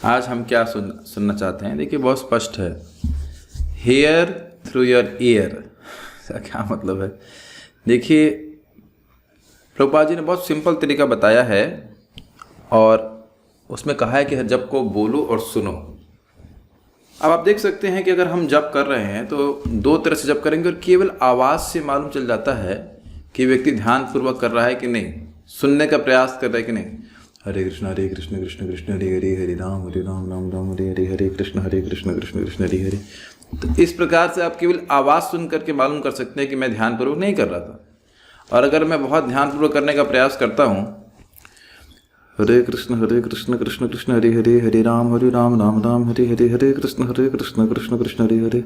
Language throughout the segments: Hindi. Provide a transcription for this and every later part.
आज हम क्या सुनना चाहते हैं? देखिए बहुत स्पष्ट है। हेयर थ्रू योर ईयर, इसका क्या मतलब है? देखिए प्रभुपाद जी ने बहुत सिंपल तरीका बताया है और उसमें कहा है कि जप को बोलो और सुनो। अब आप देख सकते हैं कि अगर हम जप कर रहे हैं तो दो तरह से जप करेंगे और केवल आवाज़ से मालूम चल जाता है कि व्यक्ति ध्यानपूर्वक कर रहा है कि नहीं, सुनने का प्रयास कर रहा है कि नहीं। हरे कृष्ण कृष्ण कृष्ण हरे हरे, हरे राम राम राम हरे हरे, हरे कृष्ण कृष्ण कृष्ण हरे हरे। तो इस प्रकार से आप केवल आवाज़ सुन करके मालूम कर सकते हैं कि मैं ध्यानपूर्वक नहीं कर रहा था। और अगर मैं बहुत ध्यानपूर्वक करने का प्रयास करता हूँ, हरे कृष्ण कृष्ण कृष्ण हरे हरे, हरे राम राम राम हरे हरे, हरे कृष्ण कृष्ण कृष्ण हरे हरे,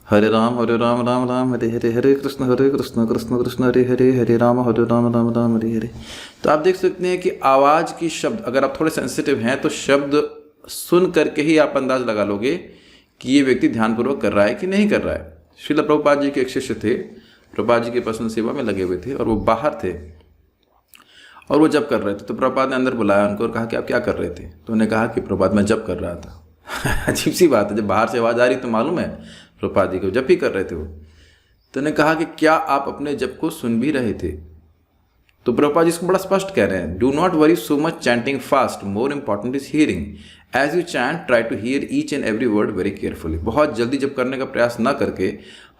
हरे राम राम हरे हरे, हरे कृष्ण कृष्ण हरे हरे, हरे राम राम हरे हरे। तो आप देख सकते हैं कि आवाज़ की शब्द, अगर आप थोड़े सेंसिटिव हैं तो शब्द सुन करके ही आप अंदाज लगा लोगे कि ये व्यक्ति ध्यानपूर्वक कर रहा है कि नहीं कर रहा है। श्रील प्रभुपाद जी के एक शिष्य थे, प्रभुपाद जी की पर्सनल सेवा में लगे हुए थे और वो बाहर थे और वो जप कर रहे थे। तो प्रभुपाद ने अंदर बुलाया उनको और कहा कि आप क्या कर रहे थे? तो उन्होंने कहा कि प्रभुपाद मैं जप कर रहा था। अजीब सी बात है, जब बाहर से आवाज़ आ रही तो मालूम है प्रभुपाद जी को जप ही कर रहे थे वो। तो उन्होंने कहा कि क्या आप अपने जप को सुन भी रहे थे? तो प्रभुपाद जी इसको बड़ा स्पष्ट कह रहे हैं, do not worry so much chanting fast, more important is hearing. As you chant try to hear each and every word very carefully. बहुत जल्दी जब करने का प्रयास ना करके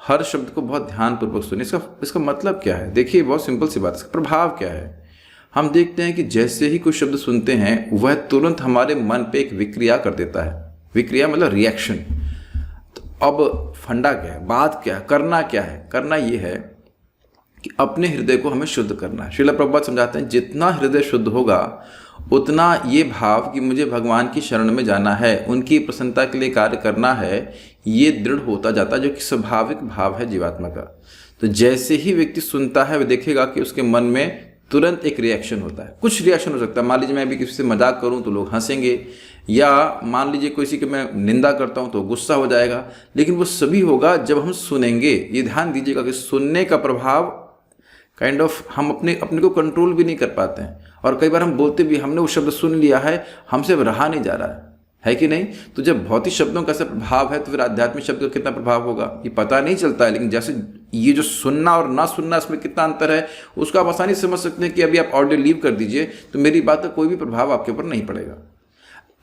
हर शब्द को बहुत ध्यानपूर्वक सुने। इसका मतलब क्या है? देखिए बहुत सिंपल सी बात है। इसका प्रभाव क्या है? हम देखते हैं कि जैसे ही कुछ शब्द सुनते हैं वह तुरंत हमारे मन पे एक विक्रिया कर देता है। विक्रिया मतलब रिएक्शन। तो अब फंडा क्या है, बात क्या है, करना क्या है? करना ये है कि अपने हृदय को हमें शुद्ध करना है। श्रील प्रभुपाद समझाते हैं जितना हृदय शुद्ध होगा उतना ये भाव कि मुझे भगवान की शरण में जाना है, उनकी प्रसन्नता के लिए कार्य करना है, ये दृढ़ होता जाता है, जो कि स्वाभाविक भाव है जीवात्मा का। तो जैसे ही व्यक्ति सुनता है वह देखेगा कि उसके मन में तुरंत एक रिएक्शन होता है। कुछ रिएक्शन हो सकता है, मान लीजिए मैं भी किसी से मजाक करूं तो लोग हंसेंगे, या मान लीजिए किसी की मैं निंदा करता हूं तो गुस्सा हो जाएगा, लेकिन वो सभी होगा जब हम सुनेंगे। ये ध्यान दीजिएगा कि सुनने का प्रभाव काइंड ऑफ हम अपने को कंट्रोल भी नहीं कर पाते हैं। और कई बार हम बोलते भी, हमने वो शब्द सुन लिया है, हमसे अब रहा नहीं जा रहा है कि नहीं? तो जब भौतिक शब्दों का ऐसा प्रभाव है तो फिर आध्यात्मिक शब्द का कितना प्रभाव होगा ये पता नहीं चलता है। लेकिन जैसे ये जो सुनना और ना सुनना, इसमें कितना अंतर है उसको आप आसानी से समझ सकते हैं कि अभी आप ऑडियो लीव कर दीजिए तो मेरी बात का कोई भी प्रभाव आपके ऊपर नहीं पड़ेगा।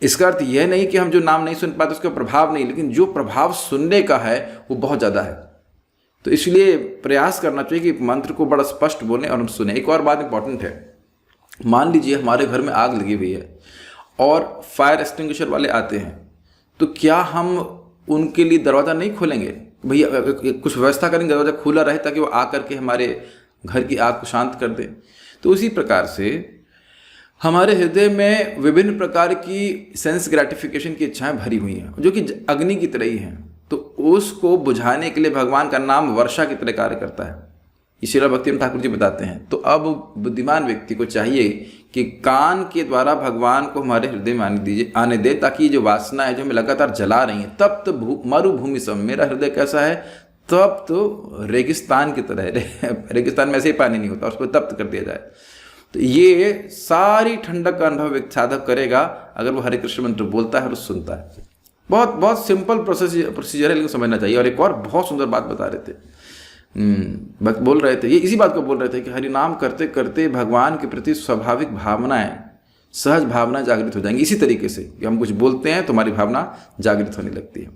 इसका अर्थ यह नहीं कि हम जो नाम नहीं सुन पाते उसका प्रभाव नहीं, लेकिन जो प्रभाव सुनने का है वो बहुत ज़्यादा है। तो इसलिए प्रयास करना चाहिए कि मंत्र को बड़ा स्पष्ट बोलें और हम सुने। एक और बात इंपॉर्टेंट है, मान लीजिए हमारे घर में आग लगी हुई है और फायर एक्सटिंग्विशर वाले आते हैं, तो क्या हम उनके लिए दरवाज़ा नहीं खोलेंगे? भैया कुछ व्यवस्था करेंगे, दरवाज़ा खुला रहे ताकि वो आकर के हमारे घर की आग को शांत कर दे। तो उसी प्रकार से हमारे हृदय में विभिन्न प्रकार की सेंस ग्रेटिफिकेशन की इच्छाएं भरी हुई हैं जो कि अग्नि की तरह ही हैं। तो उसको बुझाने के लिए भगवान का नाम वर्षा की तरह कार्य करता है, इसीलिए भक्ति ठाकुर जी बताते हैं। तो अब बुद्धिमान व्यक्ति को चाहिए कि कान के द्वारा भगवान को हमारे हृदय में आने दे, ताकि जो वासना है जो हमें लगातार जला रही है, तब तो मरुभूमि सम, मेरा हृदय कैसा है? तब तो रेगिस्तान की तरह है। रेगिस्तान में ऐसे ही पानी नहीं होता, उसको तप्त कर दिया जाए। तो ये सारी ठंडक का अनुभव एक साधक करेगा अगर वो हरे कृष्ण मंत्र बोलता है और सुनता है। बहुत बहुत सिंपल प्रोसीजर है, लेकिन समझना चाहिए। और एक और बहुत सुंदर बात बता रहे थे, भक्त बोल रहे थे, ये इसी बात को बोल रहे थे कि हरि नाम करते करते भगवान के प्रति स्वाभाविक भावनाएं, सहज भावना जागृत हो जाएंगी। इसी तरीके से कि हम कुछ बोलते हैं तो हमारी भावना जागृत होने लगती है।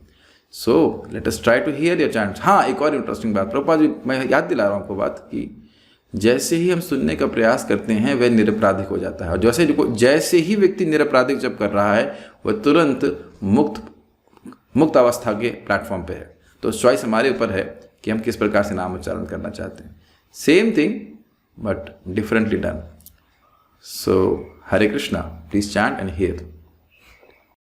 So let us try to hear your chants. हाँ, एक और इंटरेस्टिंग बात प्रभुपाद जी, मैं याद दिला रहा हूँ आपको बात की, जैसे ही हम सुनने का प्रयास करते हैं वह निरपराधिक हो जाता है। और जैसे ही व्यक्ति निरपराधिक जब कर रहा है वह तुरंत मुक्त अवस्था के प्लेटफॉर्म पे है। तो चॉइस हमारे ऊपर है कि हम किस प्रकार से नाम उच्चारण करना चाहते हैं। Same thing but differently done. So Hare Krishna, please chant and here.